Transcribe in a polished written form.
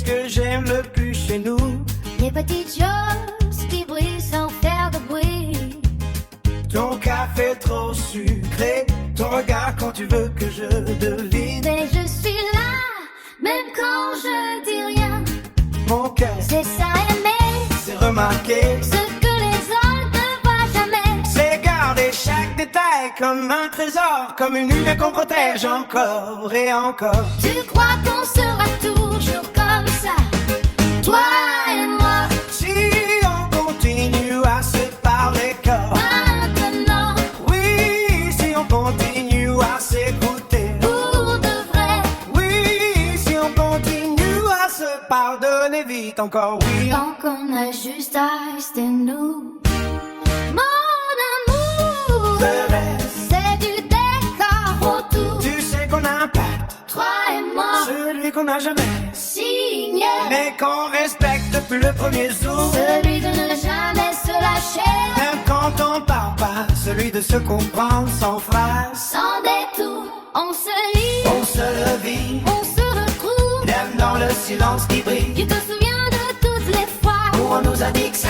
ce que j'aime le plus chez nous? Les petites choses qui brillent sans faire de bruit. Ton café trop sucré, ton regard quand tu veux que je devine. Mais je suis là, même quand je dis rien. Mon cœur, C'est ça aimer, c'est remarquer, ce que les autres ne voient jamais. c'est garder chaque détail comme un trésor, comme une lumière qu'on protège encore et encore. Tu crois qu'on sera toujours comme ça, toi et moi. Si on continue à se parler corps, Maintenant, oui, si on continue à s'écouter, pour de vrai, oui, si on continue à se pardonner vite encore, oui. tant qu'on a juste à rester nous. Mon amour, Le reste, c'est du décor autour. tu sais qu'on a un pacte, Toi et moi, celui qu'on n'a jamais, signé, mais qu'on respecte depuis le premier jour. celui de ne jamais se lâcher, Même quand on parle pas, celui de se comprendre sans phrase. sans détour. On se lit, On se le vit, on se retrouve. même dans le silence qui brille. Tu te souviens de toutes les fois Où on nous a dit que ça